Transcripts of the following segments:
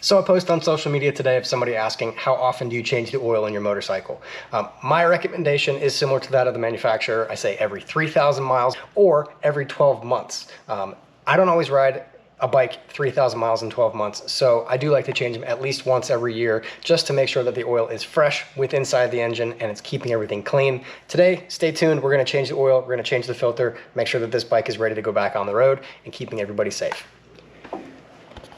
So I post on social media today of somebody asking, how often do you change the oil in your motorcycle? My recommendation is similar to that of the manufacturer. I say every 3,000 miles or every 12 months. I don't always ride a bike 3,000 miles in 12 months, so I do like to change them at least once every year just to make sure that the oil is fresh with inside the engine and it's keeping everything clean. Today, stay tuned. We're going to change the oil, we're going to change the filter, make sure that this bike is ready to go back on the road and keeping everybody safe.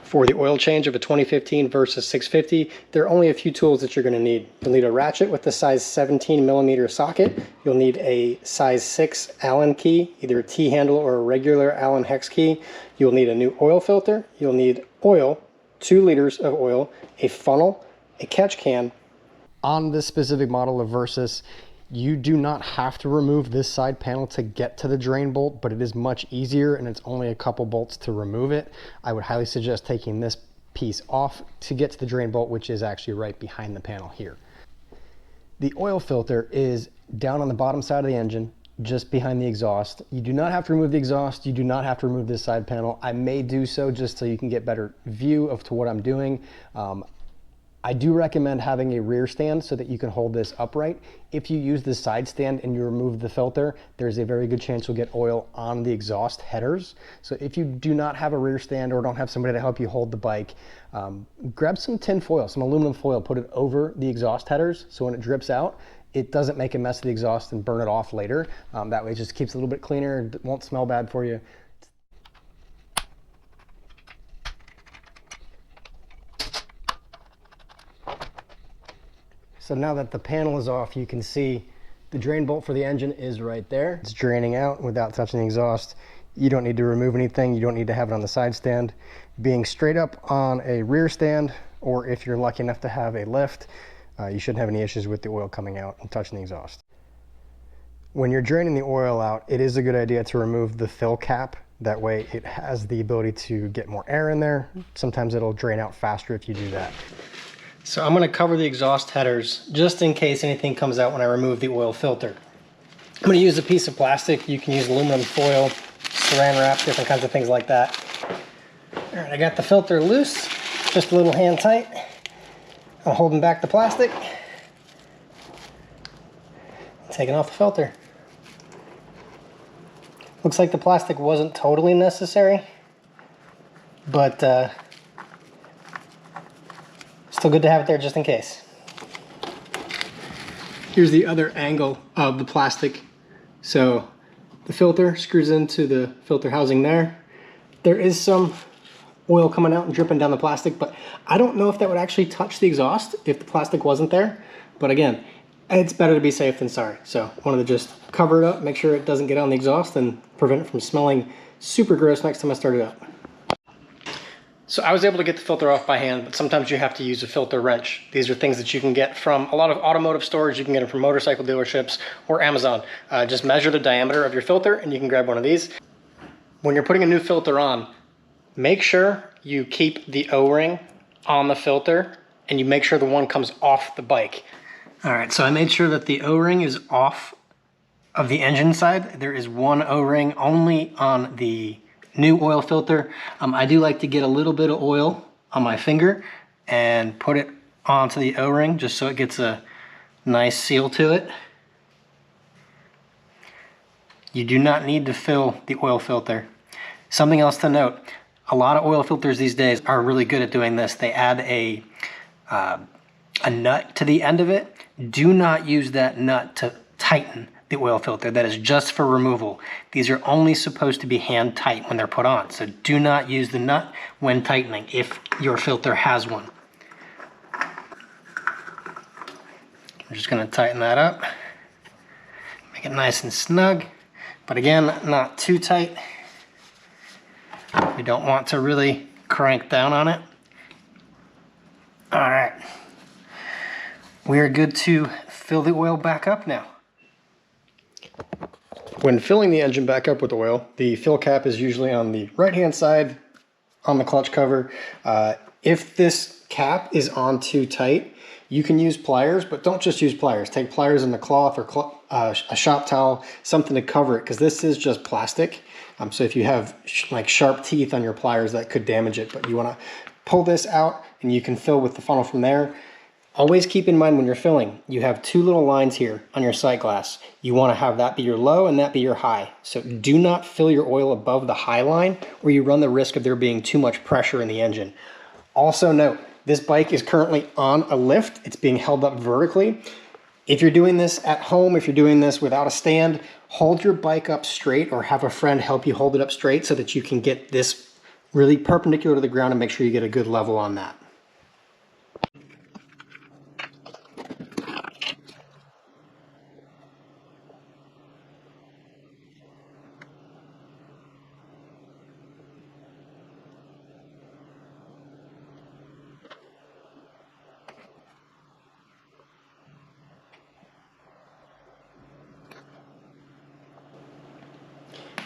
For the oil change of a 2015 Versys 650, there are only a few tools that you're going to need. You'll need a ratchet with the size 17 millimeter socket. You'll need a size 6 Allen key, either a T-handle or a regular Allen hex key. You'll need a new oil filter. You'll need oil, 2 liters of oil, a funnel, a catch can. On this specific model of Versys, you do not have to remove this side panel to get to the drain bolt, but it is much easier and it's only a couple bolts to remove it. I would highly suggest taking this piece off to get to the drain bolt, which is actually right behind the panel here. The oil filter is down on the bottom side of the engine, just behind the exhaust. You do not have to remove the exhaust. You do not have to remove this side panel. I may do so just so you can get better view of to what I'm doing. I do recommend having a rear stand so that you can hold this upright. If you use the side stand and you remove the filter, there's a very good chance you'll get oil on the exhaust headers. So if you do not have a rear stand or don't have somebody to help you hold the bike, grab some tin foil, some aluminum foil, put it over the exhaust headers so when it drips out, it doesn't make a mess of the exhaust and burn it off later. That way it just keeps it a little bit cleaner, it won't smell bad for you. So now that the panel is off, you can see the drain bolt for the engine is right there. It's draining out without touching the exhaust. You don't need to remove anything. You don't need to have it on the side stand. Being straight up on a rear stand, or if you're lucky enough to have a lift, you shouldn't have any issues with the oil coming out and touching the exhaust. When you're draining the oil out, it is a good idea to remove the fill cap. That way it has the ability to get more air in there. Sometimes it'll drain out faster if you do that. So I'm going to cover the exhaust headers just in case anything comes out when I remove the oil filter. I'm going to use a piece of plastic. You can use aluminum foil, saran wrap, different kinds of things like that. All right, I got the filter loose, just a little hand tight. I'm holding back the plastic, taking off the filter. Looks like the plastic wasn't totally necessary, but still good to have it there just in case. Here's the other angle of the plastic. So the filter screws into the filter housing there. There is some oil coming out and dripping down the plastic, but I don't know if that would actually touch the exhaust if the plastic wasn't there. But again, it's better to be safe than sorry. So I wanted to just cover it up, make sure it doesn't get on the exhaust and prevent it from smelling super gross next time I start it up. So I was able to get the filter off by hand, but sometimes you have to use a filter wrench. These are things that you can get from a lot of automotive stores. You can get them from motorcycle dealerships or Amazon. Just measure the diameter of your filter and you can grab one of these. When you're putting a new filter on, make sure you keep the O-ring on the filter and you make sure the one comes off the bike. All right, so I made sure that the O-ring is off of the engine side. There is one O-ring only on the new oil filter. I do like to get a little bit of oil on my finger and put it onto the O-ring just so it gets a nice seal to it. You do not need to fill the oil filter. Something else to note, a lot of oil filters these days are really good at doing this. They add a nut to the end of it. Do not use that nut to tighten the oil filter. That is just for removal. These are only supposed to be hand tight when they're put on. So do not use the nut when tightening if your filter has one. I'm just going to tighten that up. Make it nice and snug. But again, not too tight. We don't want to really crank down on it. All right. We are good to fill the oil back up now. When filling the engine back up with oil, the fill cap is usually on the right-hand side on the clutch cover. If this cap is on too tight, you can use pliers, but don't just use pliers. Take pliers in the cloth or a shop towel, something to cover it, because this is just plastic. So if you have like sharp teeth on your pliers, that could damage it, but you want to pull this out and you can fill with the funnel from there. Always keep in mind when you're filling, you have two little lines here on your sight glass. You want to have that be your low and that be your high. So do not fill your oil above the high line, or you run the risk of there being too much pressure in the engine. Also note, this bike is currently on a lift. It's being held up vertically. If you're doing this at home, if you're doing this without a stand, hold your bike up straight or have a friend help you hold it up straight so that you can get this really perpendicular to the ground and make sure you get a good level on that.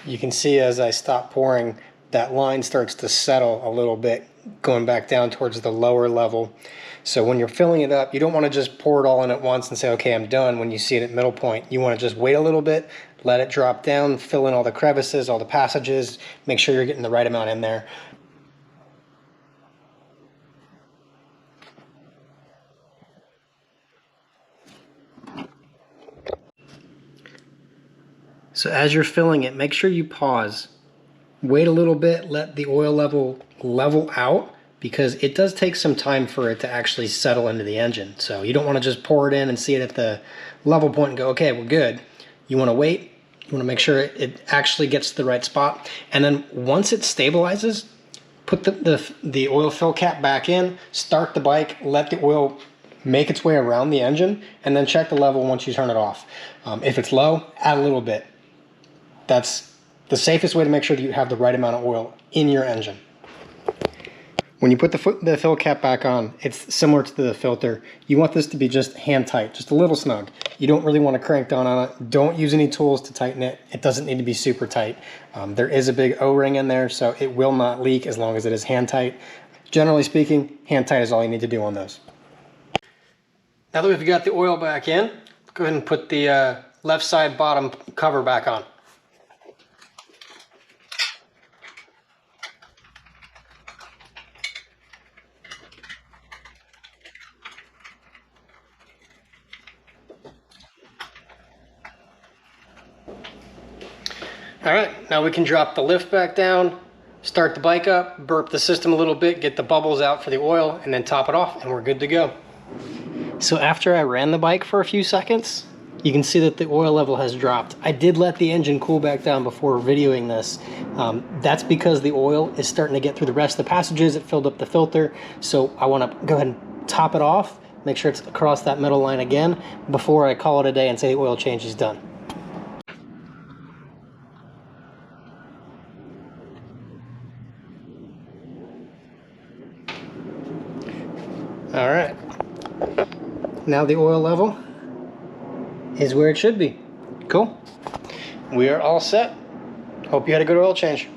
You can see as I stop pouring, that line starts to settle a little bit, going back down towards the lower level. So when you're filling it up, you don't want to just pour it all in at once and say, okay, I'm done. When you see it at middle point, you want to just wait a little bit, let it drop down, fill in all the crevices, all the passages, make sure you're getting the right amount in there. So as you're filling it, make sure you pause. Wait a little bit, let the oil level out, because it does take some time for it to actually settle into the engine. So you don't want to just pour it in and see it at the level point and go, okay, we're good. You want to wait. You want to make sure it actually gets to the right spot. And then once it stabilizes, put the oil fill cap back in, start the bike, let the oil make its way around the engine, and then check the level once you turn it off. If it's low, add a little bit. That's the safest way to make sure that you have the right amount of oil in your engine. When you put the fill cap back on, it's similar to the filter. You want this to be just hand tight, just a little snug. You don't really want to crank down on it. Don't use any tools to tighten it. It doesn't need to be super tight. There is a big O-ring in there, so it will not leak as long as it is hand tight. Generally speaking, hand tight is all you need to do on those. Now that we've got the oil back in, go ahead and put the left side bottom cover back on. All right, now we can drop the lift back down, start the bike up, burp the system a little bit, get the bubbles out for the oil, and then top it off, and we're good to go. So after I ran the bike for a few seconds, you can see that the oil level has dropped. I did let the engine cool back down before videoing this. That's because the oil is starting to get through the rest of the passages. It filled up the filter, so I want to go ahead and top it off, make sure it's across that middle line again before I call it a day and say the oil change is done. All right, now the oil level is where it should be. Cool. We are all set. Hope you had a good oil change.